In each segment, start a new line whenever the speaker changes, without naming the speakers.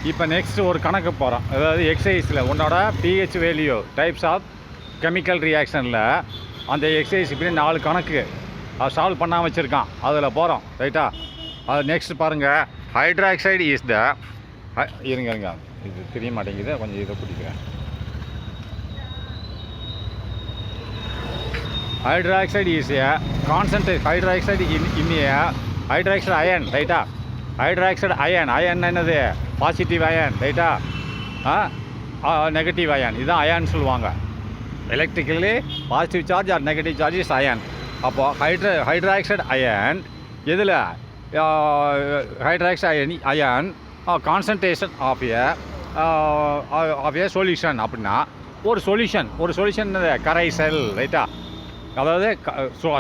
இப்போ நெக்ஸ்ட் ஒரு கணக்கு போகிறோம். அதாவது எக்ஸசைஸில் உன்னோட pH value types of chemical ரியாக்ஷனில் அந்த எக்ஸசைஸ் இப்படி 4 கணக்கு அது சால்வ் பண்ணாமல் வச்சுருக்கான். அதில் போகிறோம் ரைட்டா. அது நெக்ஸ்ட் பாருங்கள். ஹைட்ராக்சைடு இஸ் த இருங்க இது தெரிய மாட்டேங்குது, கொஞ்சம் இதை பிடிக்கிறேன். Hydroxide is a concentrate hydroxide in a hydroxide ion ரைட்டா. ஹைட்ராக்சைடு அயன் என்னது? பாசிட்டிவ் அயன் ரைட்டா, நெகட்டிவ் அயன். இதுதான் அயன் சொல்லுவாங்க. Electrically positive charge or negative charge is ion. அப்போது ஹைட்ராக்சைடு அயன் எதில்? Hydroxide ion concentration of a solution. அப்படின்னா ஒரு solution கரைசல் ரைட்டா. அதாவது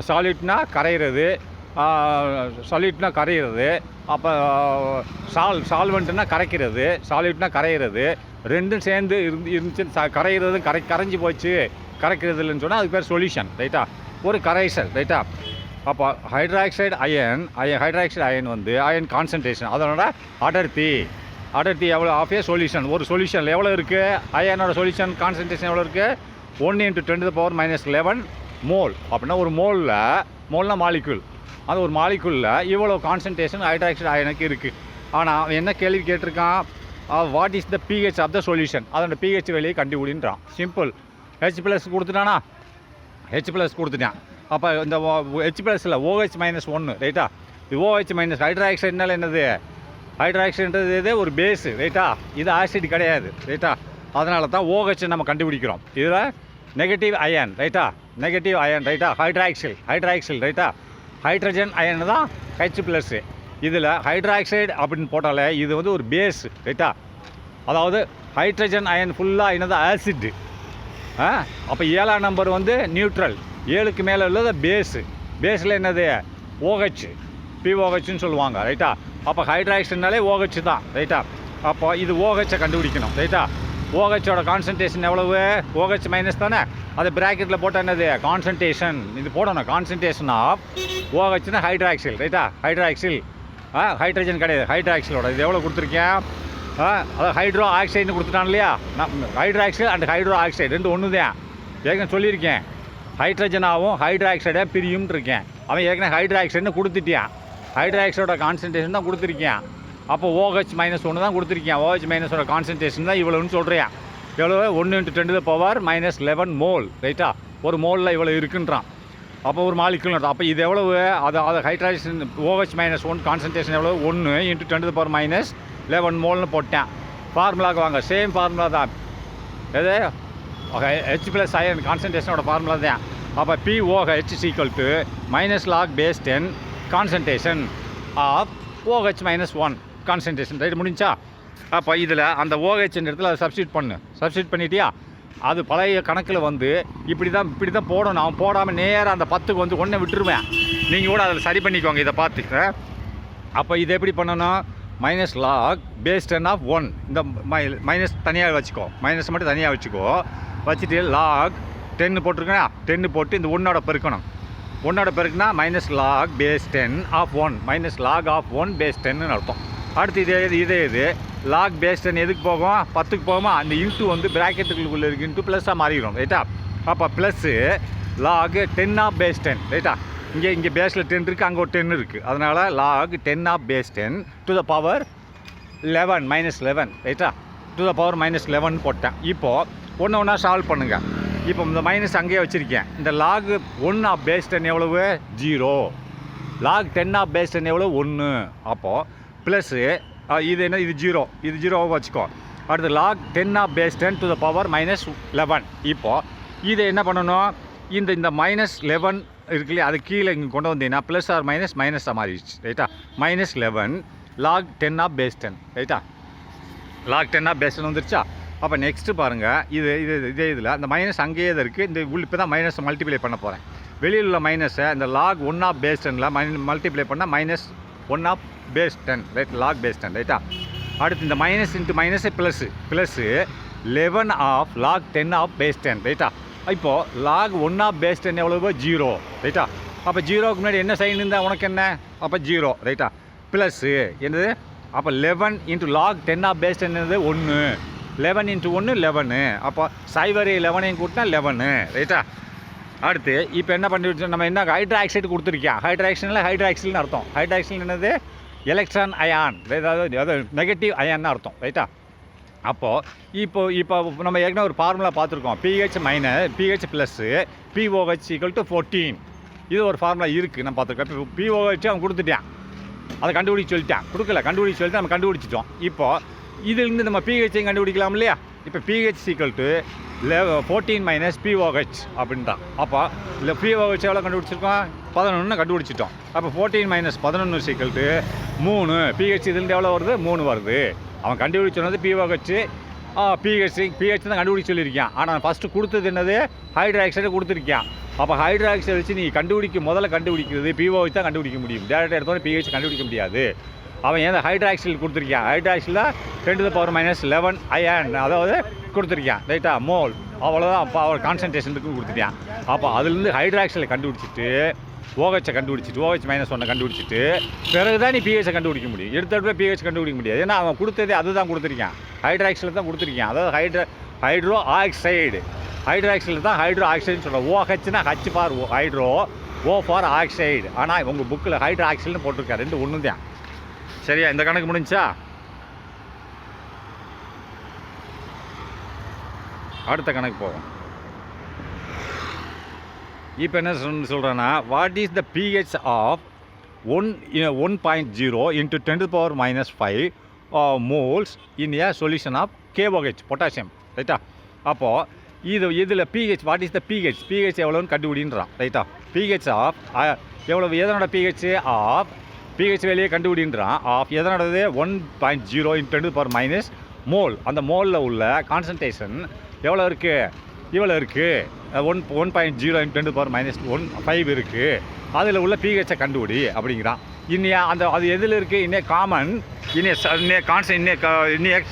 சாலிட்னா கரைகிறது, சாலிட்னா கரைகிறது, அப்போ சால்வெண்ட்னா கரைக்கிறது, சாலிட்னா கரைகிறது, ரெண்டும் சேர்ந்து இருந்துச்சு கரைகிறது, கரைஞ்சி போச்சு கரைக்கிறது இல்லைன்னு சொன்னால் அதுக்கு பேர் சொல்யூஷன் ரைட்டா, ஒரு கரைசல் ரைட்டா. அப்போ ஹைட்ராக்சைடு அயன் வந்து அயன் கான்சன்ட்ரேஷன், அதனோட அடர்த்தி எவ்வளோ ஆஃப் ஏ சொல்யூஷன். ஒரு சொல்யூஷனில் எவ்வளோ இருக்குது? அயனோட சொல்யூஷன் கான்சன்ட்ரேஷன் எவ்வளோ இருக்குது? 1 × 10⁻⁻11 மோல். அப்படின்னா ஒரு மோல்னா மாலிக்யூல். அது ஒரு மாலிக்யூலில் இவ்வளோ கான்சன்ட்ரேஷன் ஹைட்ராக்சைடு அயனுக்கு இருக்குது. ஆனால் அவன் என்ன கேள்வி கேட்டிருக்கான்? What is the pH of the solution? அதோட பிஹெச் வெளியே கண்டுபிடின்றான். சிம்பிள். H+ கொடுத்துட்டானா? H+ கொடுத்துட்டான். அப்போ இந்த H+ல் OH-1 ரைட்டா. இது OH- ஹைட்ராக்சைடுனால என்னது? ஹைட்ராக்சைடுன்றது இது ஒரு பேஸு ரைட்டா. இது ஆசிட் கிடையாது ரைட்டா. அதனால தான் OH நம்ம கண்டுபிடிக்கிறோம். இதில் நெகட்டிவ் அயன் ரைட்டா, ஹைட்ராக்சில் ரைட்டா. ஹைட்ரஜன் அயன் தான் H+. இதில் ஹைட்ராக்சைடு அப்படின்னு போட்டாலே இது வந்து ஒரு பேஸ் ரைட்டா. அதாவது ஹைட்ரஜன் அயன் ஃபுல்லாக என்னது? ஆசிட். அப்போ 7ஆம் நம்பர் வந்து நியூட்ரல். 7க்கு மேலே உள்ளது பேஸில் என்னது? OH, POHன்னு சொல்லுவாங்க ரைட்டா. அப்போ ஹைட்ராக்சைடுனாலே OH தான் ரைட்டா. அப்போ இது OH கண்டுபிடிக்கணும் ரைட்டா. OHோட கான்சன்ட்ரேஷன் எவ்வளவு? OH- தானே. அது ப்ராக்கெட்டில் போட்டால் என்னது? கான்சன்ட்ரேஷன். இது போடணும். கான்சன்ட்ரேஷன் ஆஃப் OHனா ஹைட்ராக்சில் ரைட்டா. ஹைட்ரஜன் கிடையாது, ஹைட்ராக்சிலோட இது எவ்வளோ கொடுத்துருக்கேன்? அதாவது ஹைட்ரோ ஆக்சைடுன்னு கொடுத்துட்டான் இல்லையா. ஹைட்ராக்சைடு அண்ட் ஹைட்ரோ ஆக்சைடு ரெண்டு ஒன்று தான். ஏற்கனவே சொல்லியிருக்கேன். ஹைட்ரஜனாகவும் ஹைட்ராக்சைடாக பிரியும்னு இருக்கேன். அவன் ஏற்கனவே ஹைட்ராக்சைடுன்னு கொடுத்துட்டான். ஹைட்ராக்சைடோட கான்சன்ட்ரேஷன் தான் கொடுத்துருக்கேன். அப்போ OH-1 தான் கொடுத்துருக்கேன். OH- கான்சன்ட்ரேஷன் தான் இவ்வளோன்னு சொல்கிறேன். எவ்வளோ? 1 × 10⁻11 மோல் ரைட்டா. ஒரு மோலில் இவ்வளோ இருக்குன்றான். அப்போ ஒரு மாலிக்யூல். அப்போ இது எவ்வளவு? அது ஹைட்ராக்சன் OH-1 கான்சன்ட்ரேஷன் எவ்வளோ? 1 × 10⁻11 மோல்னு போட்டேன். ஃபார்முலாவுக்கு வாங்க. சேம் ஃபார்முலா தான். எது? H+ அயன் கான்சன்ட்ரேஷனோட ஃபார்முலா தான். அப்போ POH -log⁻10 concentration of OH-1 concentration right. முடிஞ்சா? அப்போ இதில் அந்த OH இடத்துல அதை சப்ஸ்டியூட் பண்ணிட்டியா? அது பழைய கணக்கில் வந்து இப்படி தான் போடணும். நான் போடாமல் நேராக அந்த 10க்கு வந்து 1 விட்டுருவேன். நீங்கள் கூட அதில் சரி பண்ணிக்கோங்க இதை பார்த்து. அப்போ இதை எப்படி பண்ணணும்? -log⁻10 இந்த மைனஸ் தனியாக வச்சுக்கோ. மைனஸ் மட்டும் தனியாக வச்சுட்டு log10 போட்டிருக்கேன்னா 10 போட்டு இந்த 1ஓட பெருக்கணும். 1ஓட பெருக்குனா -log⁻10 -log⁻1 அர்த்தம். அடுத்து இது log⁻10 எதுக்கு போகும்? 10க்கு போகுமா? அந்த இன்ட்டு வந்து ப்ராக்கெட்டுக்குள்ளே இருக்குது இன்ட்டு ப்ளஸ்ஸாக மாறிடும் ரைட்டா. அப்போ ப்ளஸ்ஸு log⁻10 ரைட்டா. இங்கே பேஸில் 10 இருக்குது, அங்கே ஒரு 10 இருக்குது. அதனால் log⁻10 to the power 11 -11 ரைட்டா. to the power -11 போட்டேன். இப்போது ஒன்றா சால்வ் பண்ணுங்கள். இப்போ இந்த மைனஸ் அங்கேயே வச்சுருக்கேன். இந்த log⁻10 எவ்வளவு? 0. log⁻10 எவ்வளோ? 1. அப்போது ப்ளஸ்ஸு இது என்ன? இது 0. இது 0 வச்சுக்கோ. அடுத்து log⁻10 to the power -11. இப்போது இதை என்ன பண்ணணும்? இந்த -11 இருக்கு இல்லையா, அது கீழே இங்கே கொண்டு வந்தீங்கன்னா ப்ளஸ் ஆர் மைனஸாக மாறிடுச்சு ரைட்டா. -11 log⁻10 ரைட்டா. log⁻10 வந்துருச்சா? அப்போ நெக்ஸ்ட்டு பாருங்கள். இதில் அந்த மைனஸ் அங்கேயே தான் இருக்குது. இந்த இப்போ தான் மைனஸ் மல்டிப்ளை பண்ண போகிறேன். வெளியில் உள்ள மைனஸை இந்த log⁻10 மல்டிப்ளை பண்ணால் -1/10 ரைட். log⁻10 ரைட்டா. அடுத்து இந்த minus into minus plus 11 of log⁻10 ரைட்டா. இப்போது log⁻10 எவ்வளவு? 0 ரைட்டா. அப்போ 0க்கு முன்னாடி என்ன சைன் இருந்தால் உனக்கு என்ன? அப்போ 0 ரைட்டா. ப்ளஸ்ஸு என்னது? அப்போ 11 into log 10 of base 10 1, 11 into 1 11. அப்போ 0 11 கூட்டினா 11, ரைட்டா? அடுத்து இப்போ என்ன பண்ணிவிட்டு நம்ம என்ன ஹைட்ராக்சைடு கொடுத்துருக்கோம். ஹைட்ராக்சைடுன்னு அர்த்தம். ஹைட்ராக்சைடு என்னது? எலக்ட்ரான் அயான், அதாவது நெகட்டிவ் அயான்னு அர்த்தம், ரைட்டா? அப்போது இப்போ நம்ம ஏற்கனவே ஒரு ஃபார்முலா பார்த்துருக்கோம். PH plus POH = 14. இது ஒரு ஃபார்முலா இருக்குது, நம்ம பார்த்துருக்கோம். இப்போ POH அவன் கொடுத்துட்டான், அதை கண்டுபிடிச்சி சொல்லிட்டான். கண்டுபிடிச்சி சொல்லிட்டு நம்ம கண்டுபிடிச்சிட்டோம். இப்போது இதுலேருந்து நம்ம பிஹெச்சையும் கண்டுபிடிக்கலாம் இல்லையா? இப்போ PH = 14 - POH அப்படின்ட்டான். அப்போ இல்லை POH எவ்வளோ கண்டுபிடிச்சிருக்கோம்? 11 கண்டுபிடிச்சிட்டோம். அப்போ 14 - 11 = 3. PH இதுலேருந்து எவ்வளோ வருது? 3 வருது. அவன் கண்டுபிடிச்சது PH தான் கண்டுபிடிச்சி சொல்லியிருக்கான். ஆனால் ஃபஸ்ட்டு கொடுத்தது என்னது? ஹைட்ராக்சைடு கொடுத்துருக்கான். அப்போ ஹைட்ராக்சைடு வச்சு நீ முதல்ல கண்டுபிடிக்கிறது POH தான் கண்டுபிடிக்க முடியும். டேரெக்டாக எடுத்தோன்னே PH கண்டுபிடிக்க முடியாது. அவன் ஏன் ஹைட்ராக்சைடு கொடுத்துருக்கான்? ஹைட்ராக்சைடில் 10⁻⁻11 அயான், அதாவது கொடுத்துருக்கான், ரைட்டா? மோல், அவ்வளோதான். அப்போ அவர் கான்சன்ட்ரேஷன் இருக்குன்னு கொடுத்துட்டான். அப்போ அதுலேருந்து ஹைட்ராக்சைடை கண்டுபிடிச்சிட்டு OH கண்டுபிடிச்சிட்டு OH-1 கண்டுபிடிச்சிட்டு பிறகு தான் நீ PH கண்டுபிடிக்க முடியும். எடுத்த PH கண்டுபிடிக்க முடியாது. ஏன்னா அவன் கொடுத்ததே அதுதான் கொடுத்துருக்கான், ஹைட்ராக்சைடு தான் கொடுத்துருக்கான். அதாவது ஹைட்ரோ ஆக்சைடு. ஹைட்ராக்சைடு தான் ஹைட்ரோ ஆக்சைடுன்னு சொல்கிறோம். OHனா H for hydro, O for oxide. ஆனால் உங்கள் புக்கில் ஹைட்ரோ ஆக்சைடுன்னு போட்டிருக்கா, ரெண்டு ஒன்று தான். சரியா? இந்த கணக்கு முடிஞ்சா? அடுத்த கணக்கு போகும். இப்போ என்ன சொல்கிறேன்னா, what is the pH of 1.0 × 10⁻⁻5 moles in a solution of KOH, potassium, ரைட்டா? அப்போது இதில் pH, what is the pH எவ்வளோன்னு கண்டுபிடின்றான், ரைட்டா? pH ஆஃப் எவ்வளோ, எதனோட pH வெளியே கண்டுபிடின்றான். எதனோடது? 1.0 × 10⁻⁻, மோல். அந்த மோலில் உள்ள கான்சன்ட்ரேஷன் எவ்வளோ இருக்குது? இவ்வளோ இருக்குது. 1.0 × 10⁻⁻5 இருக்குது. அதில் உள்ள pH கண்டுபிடி அப்படிங்கிறான். அது எதில் இருக்குது? காமன்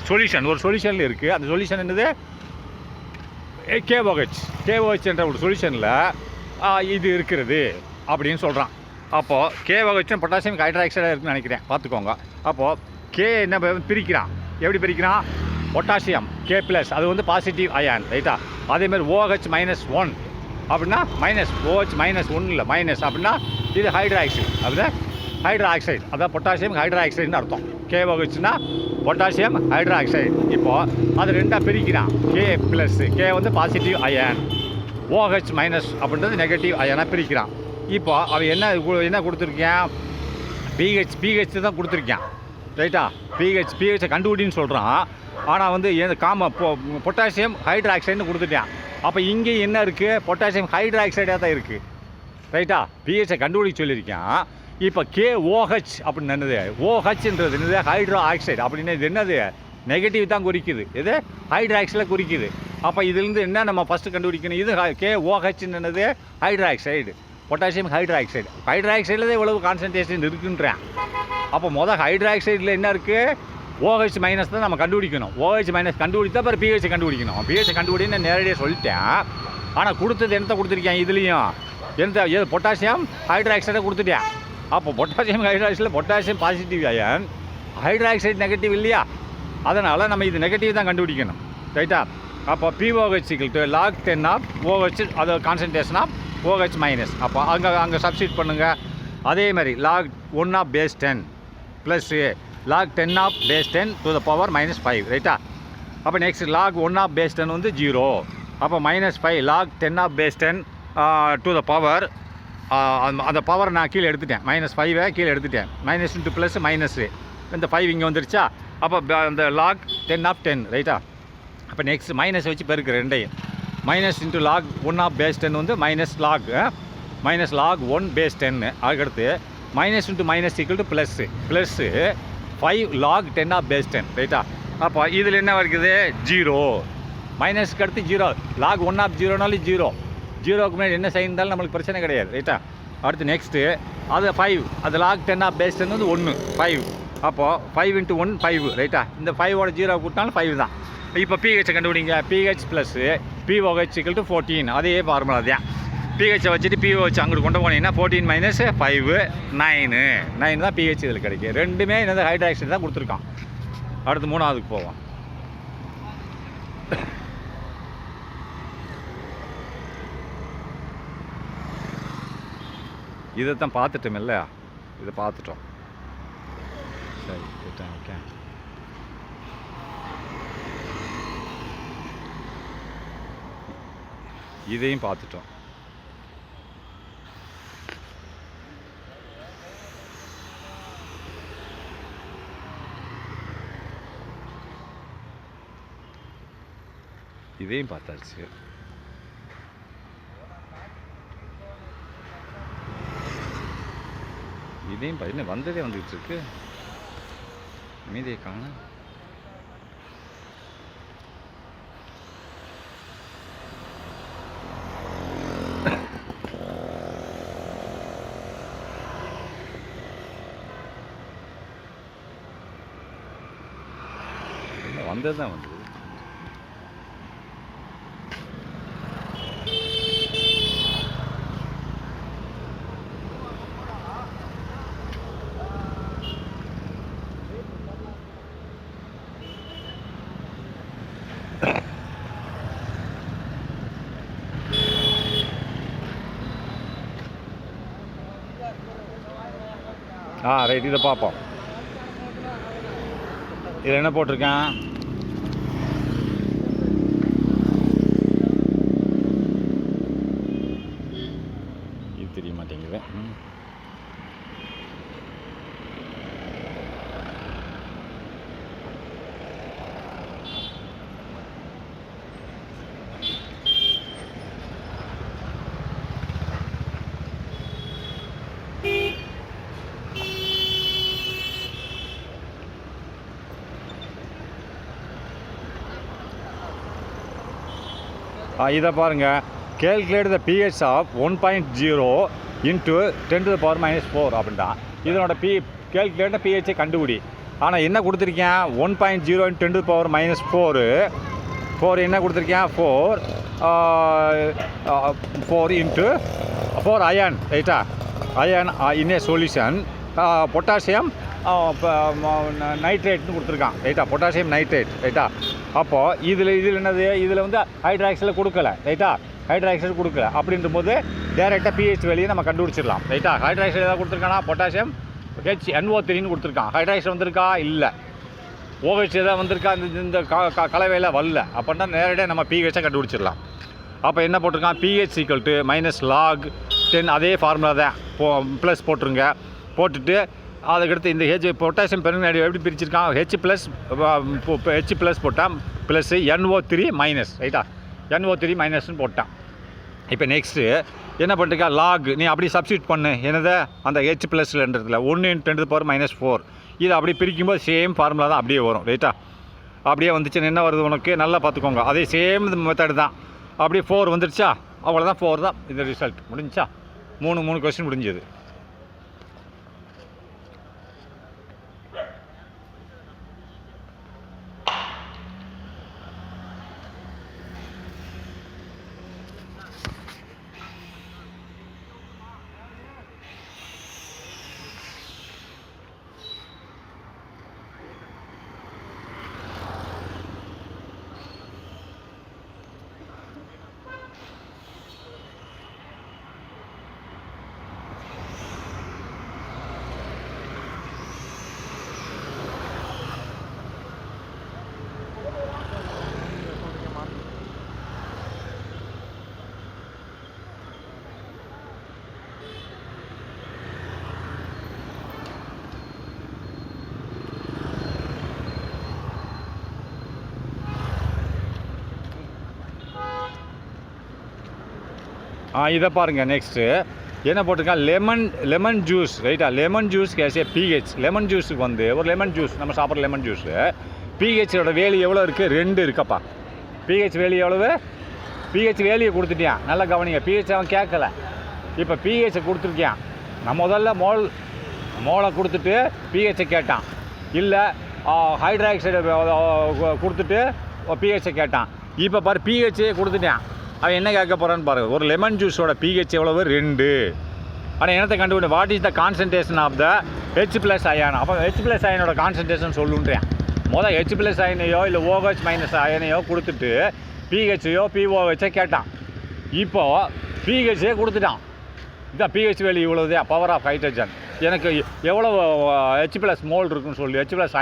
சொல்யூஷன், ஒரு சொல்யூஷனில் இருக்குது. அந்த சொல்யூஷன் என்னது? KOH என்ற ஒரு சொல்யூஷனில் இது இருக்கிறது அப்படின்னு சொல்கிறான். அப்போது KOH பொட்டாசியம் ஹைட்ராக்சைடாக இருக்குன்னு நினைக்கிறேன், பார்த்துக்கோங்க. அப்போது K என்ன பிரிக்கிறான்? எப்படி பிரிக்கிறான்? பொட்டாசியம் K+, அது வந்து பாசிட்டிவ் அயான், ரைட்டா? அதேமாதிரி OH-1 அப்படின்னா OH-1 இல்லை மைனஸ் அப்படின்னா இது ஹைட்ராக்சைடு. அப்படின்னா ஹைட்ராக்சைடு, அதான் பொட்டாசியம் ஹைட்ராக்சைடுன்னு அர்த்தம். KOHனா பொட்டாசியம் ஹைட்ராக்சைடு. இப்போது அது ரெண்டாக பிரிக்கிறான். K+ வந்து பாசிட்டிவ் அயான், OH- அப்படின்றது நெகட்டிவ் அயானாக பிரிக்கிறான். இப்போ அவன் என்ன கொடுத்துருக்கான்? PH தான் கொடுத்துருக்கான், ரைட்டா? PH கண்டுபிடின்னு சொல்கிறான். ஆனால் வந்து பொட்டாசியம் ஹைட்ராக்சைடுன்னு கொடுத்துட்டான். அப்போ இங்கே என்ன இருக்குது? பொட்டாசியம் ஹைட்ராக்சைடாக தான் இருக்குது, ரைட்டா? pH கண்டுபிடிக்க சொல்லியிருக்கான். இப்போ KOH அப்படின்னு என்னது? OHன்றது என்னது? ஹைட்ரோ ஆக்சைடு அப்படின்னு. இது என்னது? நெகட்டிவ் தான் குறிக்குது. இது ஹைட்ராக்சைடில் குறிக்குது. அப்போ இதுலேருந்து என்ன நம்ம ஃபஸ்ட்டு கண்டுபிடிக்கணும்? இது KOHன்னு என்னது? Hydroxide, potassium hydroxide. ஹைட்ராக்சைடில் தான் இவ்வளவு கான்சன்ட்ரேஷன் இருக்குன்றான். அப்போ ஹைட்ராக்சைடில் என்ன இருக்குது? OH- தான் நம்ம கண்டுபிடிக்கணும். OH- கண்டுபிடித்தா அப்புறம் pH கண்டுபிடிக்கணும். pH கண்டுபிடின்னு நேரடியாக சொல்லிட்டேன். ஆனால் கொடுத்தது என்னத்தை கொடுத்துருக்கேன்? இதுலேயும் பொட்டாசியம் ஹைட்ராக்சைடை கொடுத்துட்டேன். அப்போ பொட்டாசியம் ஹைட்ராக்சைடில் potassium positive ion, hydroxide negative இல்லையா? அதனால் நம்ம இது நெகட்டிவ் தான் கண்டுபிடிக்கணும், ரைட்டா? அப்போ POH = log 10 ஆஃப் OH, அது கான்சன்ட்ரேஷன் ஆஃப் OH-. அப்போ அங்கே சப்ஸ்டிட் பண்ணுங்கள். அதே மாதிரி log 1 of base 10 plus log 10 of base 10 ⁻⁻5, ரைட்டா? அப்போ நெக்ஸ்ட் log 1 ஆஃப் பேஸ் 10 வந்து 0. அப்போ -5 log 10 ஆஃப் பேஸ் 10 அந்த பவர் நான் கீழே எடுத்துட்டேன். -5 கீழே எடுத்துட்டேன். மைனஸ் இன்ட்டு ப்ளஸ் மைனஸ், இந்த 5 இங்கே வந்துருச்சா? அப்போ அந்த log 10 ஆஃப் 10, ரைட்டா? அப்போ நெக்ஸ்ட் மைனஸ் வச்சு பெருக்கு ரெண்டையும். -, log 1 ஆஃப் பேஸ் 10 வந்து -log 1 பேஸ் 10. அதுக்கடுத்து -×- ப்ளஸ்ஸு 5 log 10 ஆஃப் பேஸ் 10, ரைட்டா? அப்போ இதில் என்ன இருக்குது? 0. மைனஸ்க்கு அடுத்து 0. log 1 ஆஃப் 0னாலும் 0. 0க்கு முன்னாடி என்ன சைன் இருந்தாலும் நம்மளுக்கு பிரச்சனை கிடையாது, ரைட்டா? அடுத்து நெக்ஸ்ட்டு அது 5, அது log 10 ஆஃப் பேஸ் 10 வந்து 1, 5. அப்போது 5 × 1 5, ரைட்டா? இந்த 5ஓட 0 கூட்டினாலும் 5 தான். இப்போ pH கண்டுபிடிங்க. pH + POH = 14. அதே ஃபார்முலா தான். பிஹெச்சை வச்சுட்டு பிஓ வச்சு அங்கிட்டு கொண்டு போனீங்கன்னா 14 - 5 9 தான் பிஹெச் இதில் கிடைக்கும். ரெண்டுமே என்னது ஹைட்ராக்சைடு தான் கொடுத்துருக்கான். அடுத்து 3ஆவதுக்கு போவோம். இதைத்தான் பார்த்துட்டோம் இல்லை, இதை பார்த்துட்டோம். சரி ஓகே. இதையும் பார்த்துட்டோம். இதையும் பார்த்தாச்சு. இதையும் என்ன வந்ததே வந்துகிட்டு இருக்கு, மீதியை காணும். வந்தது தான் வந்தது. ரைட், இதை பார்ப்போம். இதில் என்ன போட்டிருக்கேன்? இது தெரிய மாட்டேங்குது. இதை பாருங்கள். Calculate the pH of 1.0 into 10⁻⁴ அப்படின்ட்டா. இதனோட கேல்குலேட் பிஹெச்சை கண்டுபிடி. ஆனால் என்ன கொடுத்துருக்கேன்? 1.0 × 10⁻⁴ என்ன கொடுத்துருக்கேன்? 4 × 4 அயன், ரைட்டா? Ion in a solution potassium நைட்ரேட்னு கொடுத்துருக்கான், ரைட்டா? பொட்டாசியம் நைட்ரேட், ரைட்டா? அப்போது இதில் என்னது? இதில் வந்து ஹைட்ராக்சைடு கொடுக்கல, ரைட்டா? ஹைட்ராக்சைடு கொடுக்கல. அப்படின்ற போது டேரெக்டாக பிஹெச் வெளியே நம்ம கண்டுபிடிச்சிடலாம், ரைட்டா? ஹைட்ராக்சைடு ஏதாவது கொடுத்துருக்கானா? பொட்டாசியம் HNO3ன்னு கொடுத்துருக்கான். ஹைட்ராக்சைடு வந்திருக்கா? இல்லை. OH ஏதாவது வந்திருக்கா? இந்த கலவையில் வரல. அப்படின்னா நேரடியாக நம்ம பிஹெச்சை கண்டுபிடிச்சிடலாம். அப்போ என்ன போட்டிருக்கான்? PH = -log10. அதே ஃபார்முலா தான், ப்ளஸ் போட்டுருங்க. போட்டுட்டு அதுக்கடுத்து இந்த பொட்டாசியம் பெருங்காடி எப்படி பிரிச்சிருக்கான்? H+ போட்டான், ப்ளஸ் NO3-, ரைட்டா? NO3- போட்டான். இப்போ நெக்ஸ்ட்டு என்ன பண்ணிருக்கா? லாக் நீ அப்படி சப்ஸ்டியூட் பண்ணு. என்னது? அந்த H+ன்றதுல 1 × 10⁻⁴. இது அப்படி பிரிக்கும்போது சேம் ஃபார்முலா தான் அப்படியே வரும், ரைட்டா? அப்படியே வந்துச்சுன்னு என்ன வருது உனக்கு? நல்லா பார்த்துக்கோங்க. அதே சேம் மெத்தட் தான். அப்படியே 4 வந்துடுச்சா? அவ்வளோதான், 4 தான் இந்த ரிசல்ட். முடிஞ்சா 3 கொஸ்டின் முடிஞ்சது. இதை பாருங்கள். நெக்ஸ்ட்டு என்ன போட்டிருக்கா? லெமன் ஜூஸ், ரைட்டா? Lemon juice case pH. Lemon ஜூஸுக்கு வந்து ஒரு லெமன் ஜூஸ் நம்ம சாப்பிட்ற லெமன் ஜூஸு பிஹெச்சோட வேல்யூ எவ்வளோ இருக்குது? 2 இருக்கப்பா. பிஹெச் வேல்யூ எவ்வளவு? பிஹெச் வேல்யூ கொடுத்துட்டியான். நல்லா கவனிங்க. பிஹெச் அவன் கேட்கல. இப்போ பிஹெச்சை கொடுத்துருக்கியான். நான் முதல்ல மோலை கொடுத்துட்டு பிஹெச்சை கேட்டான். இல்லை ஹைட்ராக்சைடு கொடுத்துட்டு பிஹெச்சை கேட்டான். இப்போ பாரு, பிஹெச்சே கொடுத்துட்டான். அவன் என்ன கேட்க போகிறான்னு பாருங்கள். ஒரு லெமன் ஜூஸோட பிஹெச் எவ்வளவு 2. ஆனால் என்னத்தை கண்டுபிடி what is the concentration of the H+ ion. அப்போ H+ அயனோட கான்சன்ட்ரேஷன் சொல்லுன்றேன். முதல் H+ அயனையோ இல்லை OH- அயனையோ கொடுத்துட்டு பிஹெச்சையோ POH கேட்டான். இப்போது பிஹெச்சே கொடுத்துட்டான். இதான் பிஹெச் வேல்யூ இவ்வளோதே பவர் ஆஃப் ஹைட்ரஜன். எனக்கு எவ்வளோ H+ மோல் இருக்குன்னு சொல்லி H+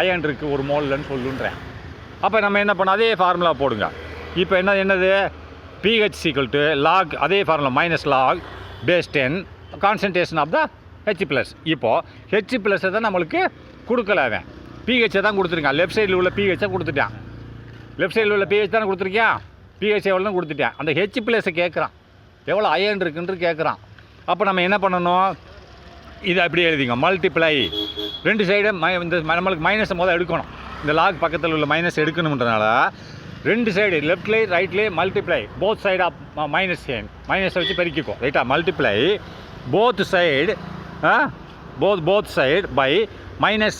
அயன் இருக்குது ஒரு மோல்லன்னு சொல்லுன்றேன். அப்போ நம்ம என்ன பண்ணோம், அதே ஃபார்முலா போடுங்க. இப்போ என்னது pH = log, அதே formula -log base 10 concentration of the H+. இப்போது H+ தான் நம்மளுக்கு கொடுக்கல, அவன் pH தான் கொடுத்துருக்கான். லெஃப்ட் சைடில் உள்ள pH கொடுத்துட்டான். லெஃப்ட் சைடில் உள்ள pH தானே கொடுத்துருக்கேன். pH எவ்வளோன்னு கொடுத்துட்டேன். அந்த H+ கேட்குறான், எவ்வளோ அயன் இருக்குன்னு கேட்குறான். அப்போ நம்ம என்ன பண்ணணும், இதை அப்படியே எழுதிங்க. மல்டிப்ளை 2 சைடு இந்த நம்மளுக்கு மைனஸை முதல் எடுக்கணும். இந்த லாக் பக்கத்தில் உள்ள மைனஸ் எடுக்கணுன்றனால 2 சைடு லெஃப்ட்லேயே ரைட்லேயே மல்டிப்ளை போத் சைடு ஆஃப் மைனஸை வச்சு பெருக்கிக்கும். ரைட்டா, multiply both side both side by minus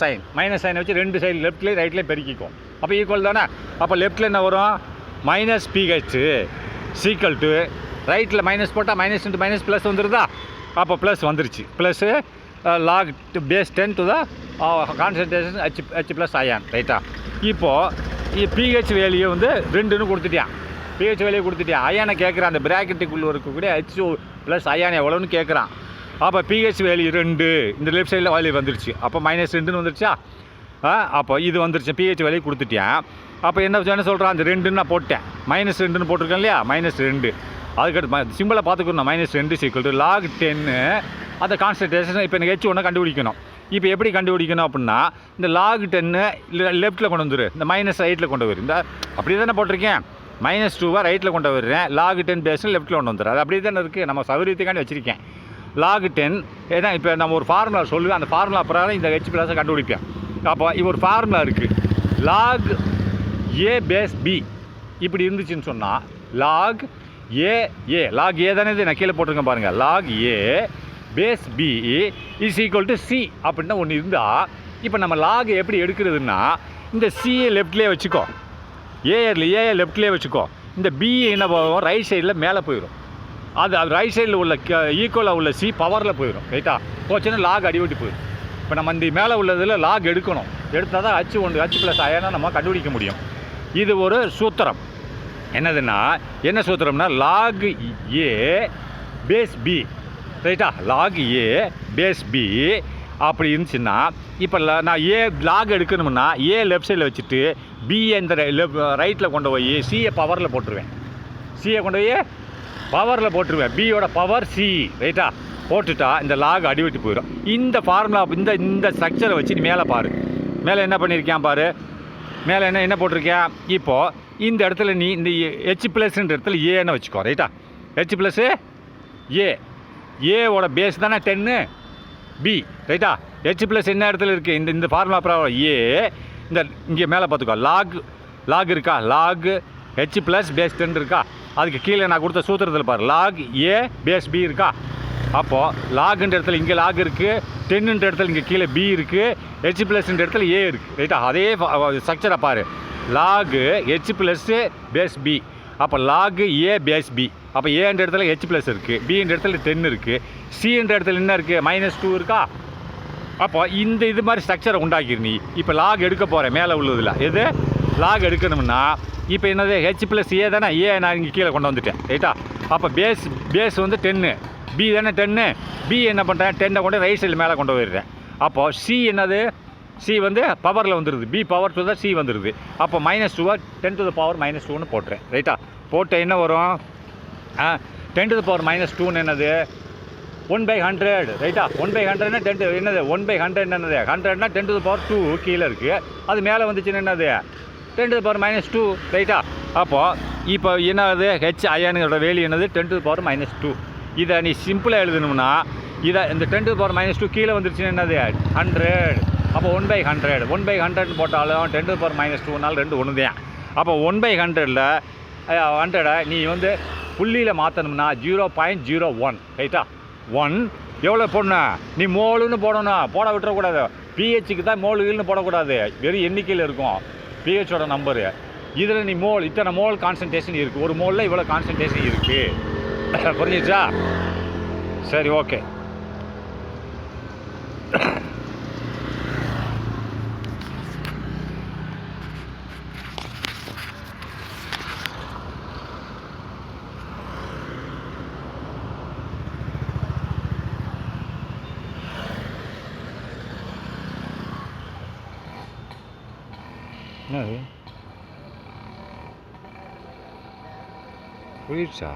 சைனை வச்சு 2 சைடு லெஃப்ட்லேயே ரைட்லேயே பெருக்கிக்கும். அப்போ ஈக்குவல் தானே. அப்போ லெஃப்ட்டில் என்ன வரும், -pH = ரைட்டில் மைனஸ் போட்டால் மைனஸ் இன்ட்டு மைனஸ் ப்ளஸ் வந்துடுதா. அப்போ ப்ளஸ் வந்துருச்சு. Plus log base 10 to the concentration H+ ion. ரைட்டா, இப்போது pH வேல்யூ வந்து 2ன்னு கொடுத்துட்டான். pH வேல்யூ கொடுத்துட்டான். அயானை கேட்குறான். அந்த ப்ராக்கெட்டுக்குள்ளே இருக்கக்கூடிய H+ அயான் எவ்வளோன்னு கேட்குறான். அப்போ pH வேல்யூ 2, இந்த லெஃப்ட் சைடில் வேல்யூ வந்துருச்சு. அப்போ -2ன்னு வந்துருச்சா. அப்போ இது வந்துருச்சு. pH வேல்யூ கொடுத்துட்டேன். அப்போ என்ன சொல்கிறான், அந்த 2ன்னு நான் போட்டேன். -2ன்னு போட்டிருக்கேன் இல்லையா, -2. அதுக்கடுத்து சிம்பிளை பார்த்துக்கணும். -2 = log 10 அந்த கான்சன்ட்ரேஷன். இப்போ எனக்கு H1 கண்டுபிடிக்கணும். இப்போ எப்படி கண்டுபிடிக்கணும் அப்படின்னா, இந்த log 10 லெஃப்ட்டில் கொண்டு வந்துரு, இந்த மைனஸ் ரைட்டில் கொண்டு வரும். இந்த அப்படி தானே போட்டிருக்கேன். -2 ரைட்டில் கொண்டு வருறேன், log 10 பேஸ் லெஃப்ட்டில் கொண்டு வந்துடுறேன். அது அப்படி தானே இருக்குது. நம்ம சௌகரியத்துக்காண்டி வச்சுருக்கேன். log 10 ஏன்னா இப்போ நம்ம ஒரு ஃபார்முலா சொல்லுவேன். அந்த ஃபார்முலா பிரகாரம் இந்த H+ கண்டுபிடிப்பேன். அப்போ இது ஒரு ஃபார்முலா இருக்குது. log A base B இப்படி இருந்துச்சுன்னு சொன்னால் log A தானே இது நான் கீழே போட்டிருக்கேன் பாருங்கள். log A base B = C அப்படின்னா ஒன்று இருந்தால், இப்போ நம்ம log எப்படி எடுக்கிறதுனா, இந்த C லெஃப்ட்லேயே வச்சுக்கோ, ஏ லெஃப்ட்லேயே வச்சுக்கோ. இந்த B என்ன போகும், ரைட் சைடில் மேலே போயிடும். அது ரைட் சைடில் உள்ள ஈக்குவலாக உள்ள C பவரில் போயிடும். ரைட்டா, போச்சுன்னா log அடிபட்டு போயிடும். இப்போ நம்ம இந்த மேலே உள்ளதில் log எடுக்கணும். எடுத்தால் தான் H+ அயனை நம்ம கண்டுபிடிக்க முடியும். இது ஒரு சூத்திரம். என்னதுன்னா, என்ன சூத்திரம்னா log A base B. ரைட்டா, log A base B அப்படி இருந்துச்சுன்னா, இப்போ நான் log எடுக்கணும்னா A லெஃப்ட் சைடில் வச்சுட்டு B இந்த ரைட்டில் கொண்டு போய் C பவரில் போட்டுருவேன். C கொண்டு போய் பவரில் போட்டுருவேன். B-யோட பவர் C. ரைட்டா, போட்டுட்டா இந்த log அடிவிட்டு போயிடும். இந்த ஃபார்முலா இந்த ஸ்ட்ரக்சரை வச்சு நீ மேலே பாரு. மேலே என்ன பாரு. மேலே என்ன போட்டிருக்கேன். இப்போது இந்த இடத்துல நீ இந்த H+ன்ற இடத்துல ஏன்னு வச்சுக்கோ. ரைட்டா, H+ ஏவோட பேஸ் தானே 10 B. ரைட்டா, H+ என்ன இடத்துல இருக்குது, இந்த ஃபார்முலா ப்ராப்ளம் A. இந்த இங்கே மேலே பார்த்துக்கோ, log இருக்கா, log H+ base 10 இருக்கா. அதுக்கு கீழே நான் கொடுத்த சூத்திரத்தில் பாரு, log A base B இருக்கா. அப்போது லாக்ன்ற இடத்துல இங்கே log இருக்குது, 10ன்ற இடத்துல இங்கே கீழே B இருக்குது, H+ன்ற இடத்துல A இருக்குது. ரைட்டா, அதே ஸ்ட்ரக்சரை பாரு, log H+ base B. அப்போ log A base B. அப்போ ஏன்ற இடத்துல H+ இருக்குது, Bன்ற இடத்துல 10 இருக்குது, Cன்ற இடத்துல என்ன இருக்குது, -2 இருக்கா. அப்போ இது மாதிரி ஸ்ட்ரக்சரை உண்டாக்கிரு நீ. இப்போ log எடுக்க போகிறேன் மேலே உள்ளதில். எது log எடுக்கணும்னா, இப்போ என்னது H+A தானே, A நான் இங்கே கீழே கொண்டு வந்துட்டேன். ரைட்டா, அப்போ பேஸ் வந்து 10, B தானே 10. B என்ன பண்ணுறேன், 10 கொண்டு ரைட் சைடில் மேலே கொண்டு போயிடுறேன். அப்போது C என்னது, C வந்து பவரில் வந்துடுது, B பவர் டு தான் C வந்துடுது. அப்போ -2 10⁻⁻2ன்னு போட்டுறேன். ரைட்டா, போட்டு என்ன வரும், 10⁻⁻2ன்னு என்னது 1/100. ரைட்டா, 1/100ன்னா 10 என்னது 1/100 என்னது 100னா 10⁻2 கீழே இருக்குது. அது மேலே வந்துச்சுன்னா என்னது 10⁻⁻2. ரைட்டா, அப்போது இப்போ என்னது H அயனுங்களோட வேல்யூ என்னது 10⁻⁻2. இதை நீ சிம்பிளாக எழுதணும்னா, இதை இந்த 10⁻⁻2 கீழே வந்துருச்சுன்னா என்னது 100. அப்போ 1/100 போட்டாலும் 10⁻⁻2னால் 2 ஒன்று தான். அப்போ 1/100ல் 100 நீ வந்து புள்ளியில் மாற்றணும்னா 0.01. ரைட்டா, 1 எவ்வளோ போடணும், நீ மோலுன்னு போடணும், போட விட்டுறக்கூடாது. பிஹெச்சுக்கு தான் மோலுன்னு போடக்கூடாது, வெறும் எண்ணிக்கையில் இருக்கும் பிஹெச்சோட நம்பரு. இதில் நீ மோல் இத்தனை மோல் கான்சன்ட்ரேஷன் இருக்குது, ஒரு மோலில் இவ்வளோ கான்சன்ட்ரேஷன் இருக்குது. புரிஞ்சிச்சா? சரி, ஓகே. என்னது புரியுச்சா?